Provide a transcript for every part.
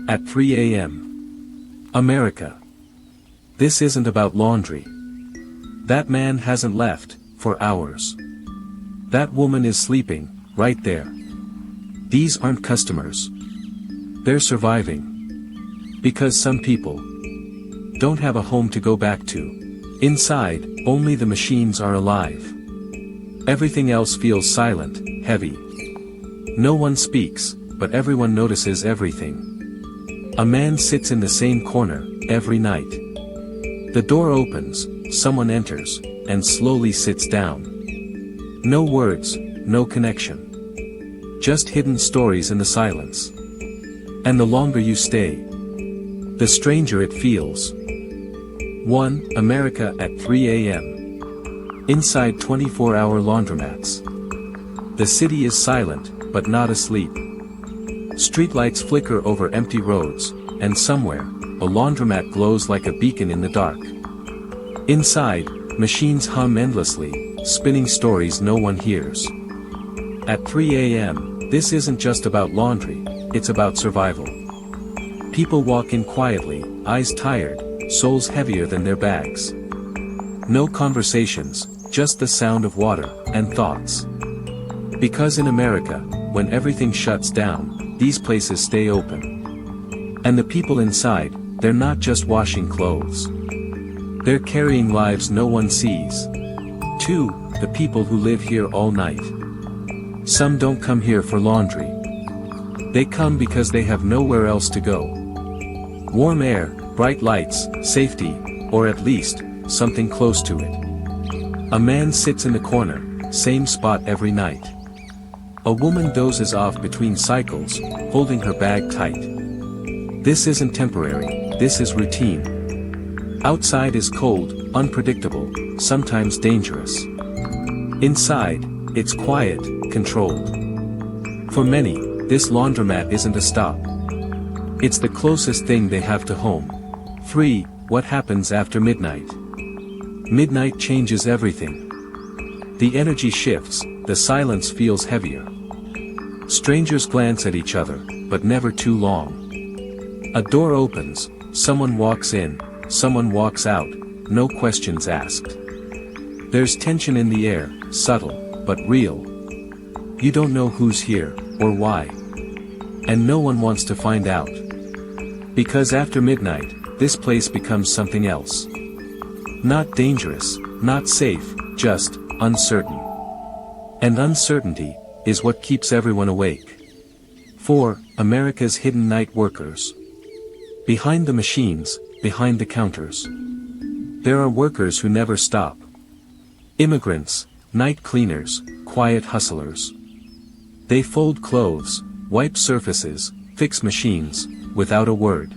At 3 a.m. America. This isn't about laundry. That man hasn't left, for hours. That woman is sleeping, right there. These aren't customers. They're surviving. Because some people don't have a home to go back to. Inside, only the machines are alive. Everything else feels silent, heavy. No one speaks, but everyone notices everything. A man sits in the same corner, every night. The door opens, someone enters, and slowly sits down. No words, no connection. Just hidden stories in the silence. And the longer you stay, the stranger it feels. 1 America at 3 a.m. Inside 24-hour laundromats. The city is silent, but not asleep. Streetlights flicker over empty roads, and somewhere, a laundromat glows like a beacon in the dark. Inside, machines hum endlessly, spinning stories no one hears. At 3 a.m., this isn't just about laundry, it's about survival. People walk in quietly, eyes tired, souls heavier than their bags. No conversations, just the sound of water, and thoughts. Because in America, when everything shuts down, these places stay open. And the people inside, they're not just washing clothes. They're carrying lives no one sees. 2, the people who live here all night. Some don't come here for laundry. They come because they have nowhere else to go. Warm air, bright lights, safety, or at least, something close to it. A man sits in the corner, same spot every night. A woman dozes off between cycles, holding her bag tight. This isn't temporary, this is routine. Outside is cold, unpredictable, sometimes dangerous. Inside, it's quiet, controlled. For many, this laundromat isn't a stop. It's the closest thing they have to home. 3. What happens after midnight? Midnight changes everything. The energy shifts, the silence feels heavier. Strangers glance at each other, but never too long. A door opens, someone walks in, someone walks out, no questions asked. There's tension in the air, subtle, but real. You don't know who's here, or why. And no one wants to find out. Because after midnight, this place becomes something else. Not dangerous, not safe, just uncertain. And uncertainty is what keeps everyone awake. 4. America's hidden night workers. Behind the machines, behind the counters. There are workers who never stop. Immigrants, night cleaners, quiet hustlers. They fold clothes, wipe surfaces, fix machines, without a word.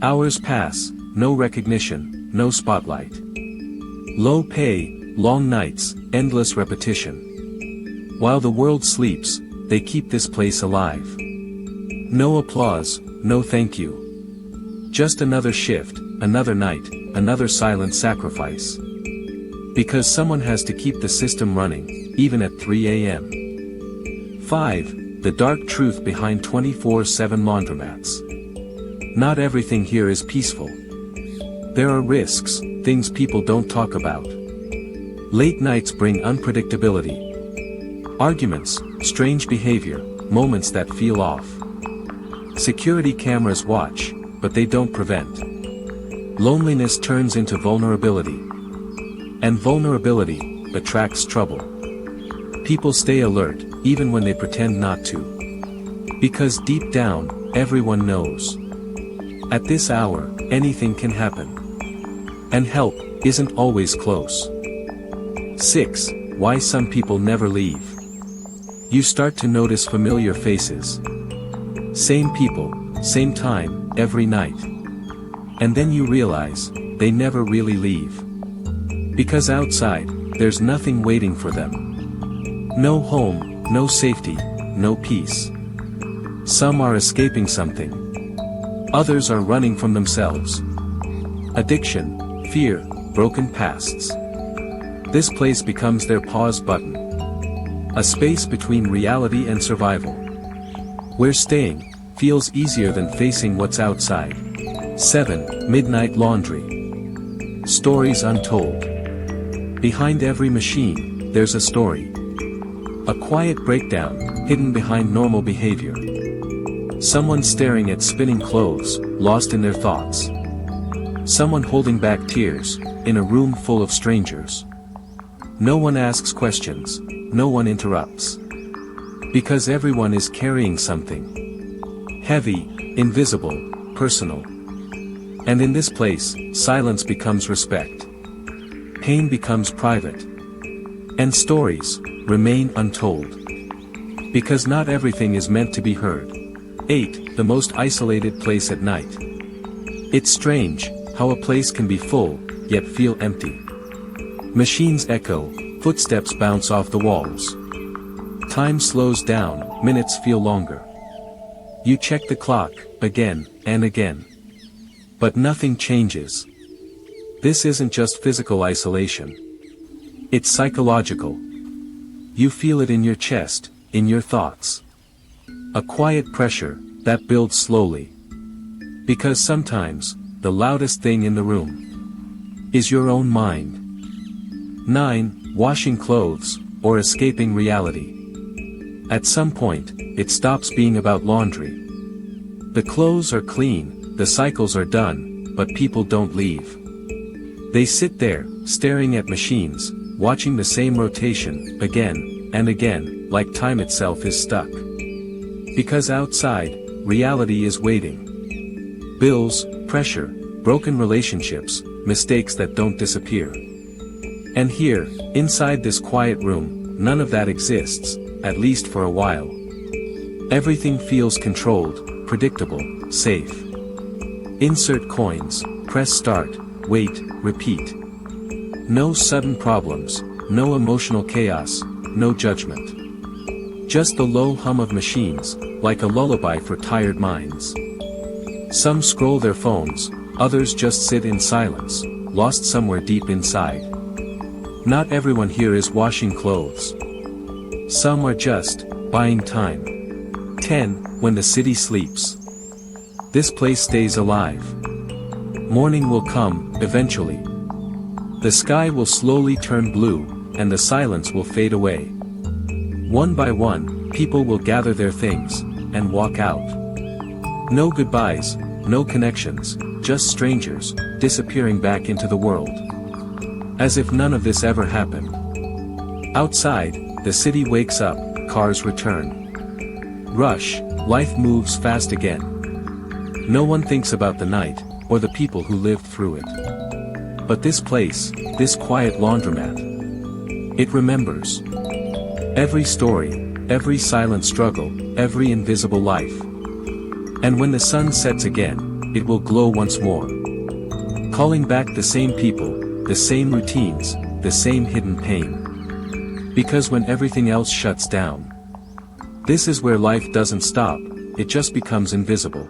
Hours pass, no recognition, no spotlight. Low pay, long nights, endless repetition. While the world sleeps, they keep this place alive. No applause, no thank you. Just another shift, another night, another silent sacrifice. Because someone has to keep the system running, even at 3 a.m. 5. The dark truth behind 24/7 laundromats. Not everything here is peaceful. There are risks, things people don't talk about. Late nights bring unpredictability. Arguments, strange behavior, moments that feel off. Security cameras watch, but they don't prevent. Loneliness turns into vulnerability. And vulnerability attracts trouble. People stay alert, even when they pretend not to. Because deep down, everyone knows. At this hour, anything can happen. And help isn't always close. 6. Why some people never leave. You start to notice familiar faces. Same people, same time, every night. And then you realize, they never really leave. Because outside, there's nothing waiting for them. No home, no safety, no peace. Some are escaping something. Others are running from themselves. Addiction, fear, broken pasts. This place becomes their pause button. A space between reality and survival. Where staying feels easier than facing what's outside. 7. Midnight laundry. Stories untold. Behind every machine, there's a story. A quiet breakdown, hidden behind normal behavior. Someone staring at spinning clothes, lost in their thoughts. Someone holding back tears, in a room full of strangers. No one asks questions, no one interrupts. Because everyone is carrying something. Heavy, invisible, personal. And in this place, silence becomes respect. Pain becomes private. And stories remain untold. Because not everything is meant to be heard. 8. The most isolated place at night. It's strange how a place can be full, yet feel empty. Machines echo, footsteps bounce off the walls. Time slows down, minutes feel longer. You check the clock, again and again. But nothing changes. This isn't just physical isolation. It's psychological. You feel it in your chest, in your thoughts. A quiet pressure, that builds slowly. Because sometimes, the loudest thing in the room is your own mind. 9. Washing clothes, or escaping reality. At some point, it stops being about laundry. The clothes are clean, the cycles are done, but people don't leave. They sit there, staring at machines, watching the same rotation, again and again, like time itself is stuck. Because outside, reality is waiting. Bills, pressure, broken relationships, mistakes that don't disappear. And here, inside this quiet room, none of that exists, at least for a while. Everything feels controlled, predictable, safe. Insert coins, press start, wait, repeat. No sudden problems, no emotional chaos, no judgment. Just the low hum of machines, like a lullaby for tired minds. Some scroll their phones, others just sit in silence, lost somewhere deep inside. Not everyone here is washing clothes. Some are just buying time. 10. When the city sleeps. This place stays alive. Morning will come, eventually. The sky will slowly turn blue, and the silence will fade away. One by one, people will gather their things, and walk out. No goodbyes, no connections, just strangers, disappearing back into the world. As if none of this ever happened. Outside, the city wakes up, cars return. Rush, life moves fast again. No one thinks about the night, or the people who lived through it. But this place, this quiet laundromat, it remembers. Every story, every silent struggle, every invisible life. And when the sun sets again, it will glow once more. Calling back the same people, the same routines, the same hidden pain. Because when everything else shuts down, this is where life doesn't stop, it just becomes invisible.